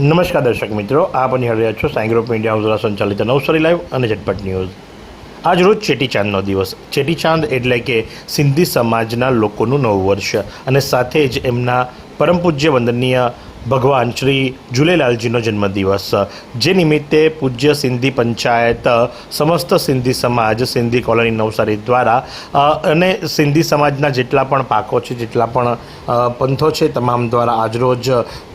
નમસ્કાર દર્શક મિત્રો, આપ નિહાળી રહ્યા છો સાઈ ગ્રુપ મીડિયા હાઉસ દ્વારા સંચાલિત નવસારી લાઈવ અને ઝટપટ ન્યૂઝ। આજ રોજ ચેટીચાંદનો દિવસ। ચેટીચાંદ એટલે કે સિંધી સમાજના લોકોનું નવું વર્ષ અને સાથે જ એમના પરમ પૂજ્ય વંદનીય ભગવાન શ્રી ઝૂલેલાલજીનો જન્મદિવસ, જે નિમિત્તે પૂજ્ય સિંધી પંચાયત, સમસ્ત સિંધી સમાજ, સિંધી કોલોની નવસારી દ્વારા અને સિંધી સમાજના જેટલા પણ પાકો છે, જેટલા પણ પંથો છે, તમામ દ્વારા આજરોજ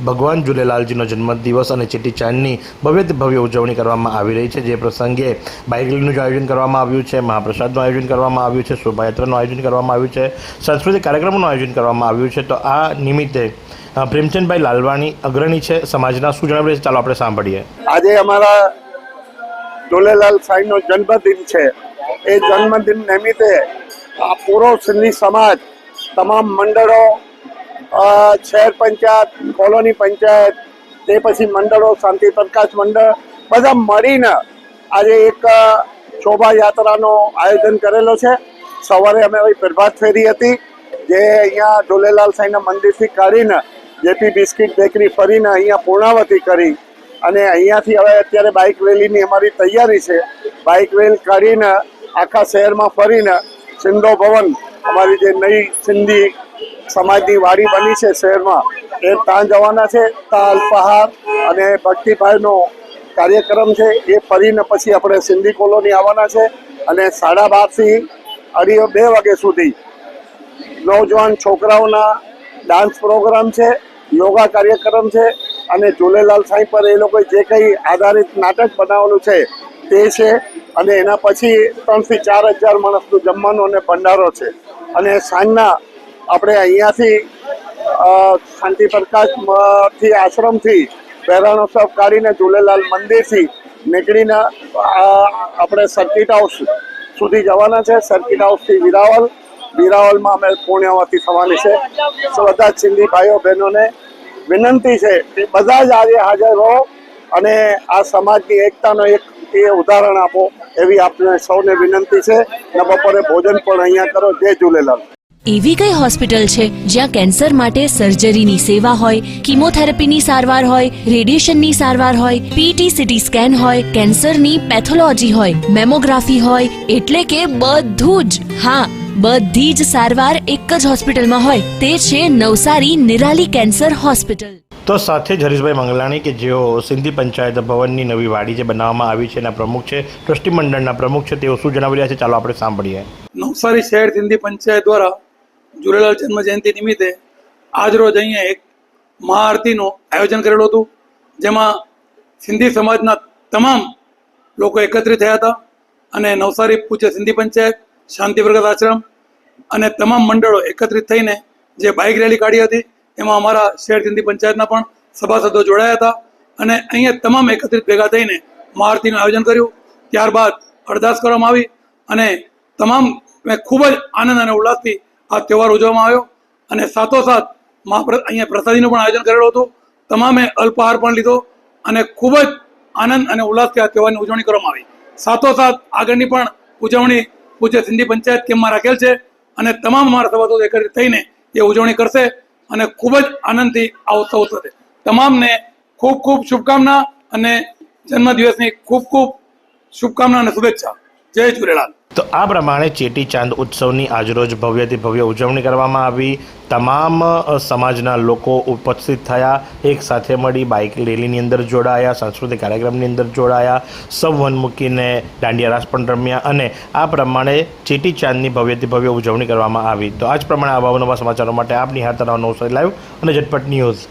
ભગવાન ઝૂલેલાલજીનો જન્મદિવસ અને ચેટીચાંદની ભવ્ય ઉજવણી કરવામાં આવી રહી છે। જે પ્રસંગે બાઇક રેલીનું આયોજન કરવામાં આવ્યું છે, મહાપ્રસાદનું આયોજન કરવામાં આવ્યું છે, શોભાયાત્રાનું આયોજન કરવામાં આવ્યું છે, સાંસ્કૃતિક કાર્યક્રમોનું આયોજન કરવામાં આવ્યું છે। તો આ નિમિત્તે પ્રેમચંદભાઈ લાલવાણી અગ્રણી છે સમાજના, શું જણાવી રહ્યા છે, ચાલો આપણે સાંભળીએ। આજે અમારા ઝૂલેલાલ સાંઈનો જન્મદિન છે। એ જન્મદિન નિમિત્તે આ પૂરો સિંધી સમાજ, તમામ મંડળો, શહેર પંચાયત, કોલોની પંચાયત, તે પછી મંડળો, શાંતિ પ્રકાશ મંડળ, બધા મળીને આજે એક શોભાયાત્રાનો આયોજન કરેલો છે। સવારે અમે પ્રભાત ફેરી હતી, જે અહીંયા ઝૂલેલાલ સાંઈના મંદિરથી કાઢીને જેપી બિસ્કિટ બેકરી ફરીને અહીંયા પૂર્ણાવતી કરી અને અહીંયાથી હવે અત્યારે બાઇક રેલીની અમારી તૈયારી છે। બાઇક રેલ કાઢીને આખા શહેરમાં ફરીને સિંધો ભવન, અમારી જે નવી સિંધી સમાજની વાડી બની છે શહેરમાં, એ ત્યાં જવાના છે। ત્યાં અલ્પાહાર અને ભક્તિભાઈનો કાર્યક્રમ છે, એ ફરીને પછી આપણે સિંધી કોલોની આવવાના છે અને 12:30થી 2:30 વાગ્યા સુધી નવજવાન છોકરાઓના ડાન્સ પ્રોગ્રામ છે, યોગા કાર્યક્રમ છે અને ઝૂલેલાલ સાંઈ પર એ લોકોએ જે કંઈ આધારિત નાટક બનાવેલું છે તે છે। અને એના પછી 3,000 થી 4,000 માણસનું જમવાનું અને ભંડારો છે। અને સાંજના આપણે અહીંયાથી શાંતિ પ્રકાશથી આશ્રમથી બહેરાણોત્સવ કાઢીને ઝૂલેલાલ મંદિરથી નીકળીને આપણે સર્કિટ હાઉસ સુધી જવાના છે। સર્કિટ હાઉસથી વિરાવલમાં અમે પુણ્યાવતી થવાની છે। બધા સિંધી ભાઈઓ બહેનોને વિનંતી છે કે બધા જ આજે હાજર રહો અને આ સમાજની એકતાનો એક ઉદાહરણ આપો, એવી આપણે સૌને વિનંતી છે। અને બપોરે ભોજન પણ અહીંયા કરો। જય ઝૂલેલાલ। એવી કઈ હોસ્પિટલ છે જ્યાં કેન્સર માટે સર્જરીની સેવા હોય, કીમોથેરાપીની સારવાર હોય, રેડિયેશનની સારવાર હોય, પીટી સીટી સ્કેન હોય, કેન્સરની પેથોલોજી હોય, મેમોગ્રાફી હોય, એટલે કે બધું જ। હા, બધી જ સારવાર એક જ હોસ્પિટલમાં હોય, તે છે નવસારી નિરાલી કેન્સર હોસ્પિટલ। તો સાથે જ હરીશભાઈ મંગલાણી કે જેઓ સિંધી પંચાયત ભવનની નવી વાડી જે બનાવવામાં આવી છે એના પ્રમુખ છે, ટ્રસ્ટી મંડળના પ્રમુખ છે, તેઓ શું જણાવી રહ્યા છે, ચાલો આપણે સાંભળીએ। નવસારી શહેર સિંધી પંચાયત દ્વારા ઝૂલેલાલ જન્મ જયંતિ નિમિત્તે આજરોજ અહીંયા એક મહાઆરતીનું આયોજન કરેલું હતું, જેમાં સિંધી સમાજના તમામ લોકો એકત્રિત થયા હતા અને નવસારી પૂજ્ય સિંધી પંચાયત, શાંતિ પ્રકાશ આશ્રમ અને તમામ મંડળો એકત્રિત થઈને જે બાઇક રેલી કાઢી હતી, એમાં અમારા શહેર સિંધી પંચાયતના પણ સભાસદો જોડાયા હતા અને અહીંયા તમામ એકત્રિત ભેગા થઈને મહાઆરતીનું આયોજન કર્યું। ત્યારબાદ અરદાસ કરવામાં આવી અને તમામ ખૂબ જ આનંદ અને ઉલ્લાસથી આ તહેવાર ઉજવવામાં આવ્યો અને સાથોસાથ અહીંયા પ્રસાદીનું પણ આયોજન કરેલું હતું। તમામે અલ્પાહાર પણ લીધો અને ખૂબ જ આનંદ અને ઉલ્લાસથી આ તહેવારની ઉજવણી કરવામાં આવી। સાથોસાથ આગળની પણ ઉજવણી પૂજ્ય સિંધી પંચાયત કેમ્પમાં રાખેલ છે અને તમામ અમારા સભાસદો એકત્રિત થઈને એ ઉજવણી કરશે અને ખૂબ જ આનંદથી આ ઉત્સવ થશે। તમામને ખૂબ ખૂબ શુભકામના અને જન્મદિવસની ખૂબ ખૂબ શુભકામના અને શુભેચ્છા। જય ઝૂલેલાલ। તો આ પ્રમાણે ચેટીચાંદ ઉત્સવની આજરોજ ભવ્યથી ભવ્ય ઉજવણી કરવામાં આવી। તમામ સમાજના લોકો ઉપસ્થિત થયા, એક સાથે મળી બાઇક રેલીની અંદર જોડાયા, સાંસ્કૃતિક કાર્યક્રમની અંદર જોડાયા, સૌ વન મૂકીને દાંડિયા રાસ પણ રમ્યા અને આ પ્રમાણે ચેટીચાંદની ભવ્યથી ભવ્ય ઉજવણી કરવામાં આવી। તો આ જ પ્રમાણે આવા નવા સમાચારો માટે આપ નિહાળતા રહો નવસારી લાઈવ અને ઝટપટ ન્યૂઝ।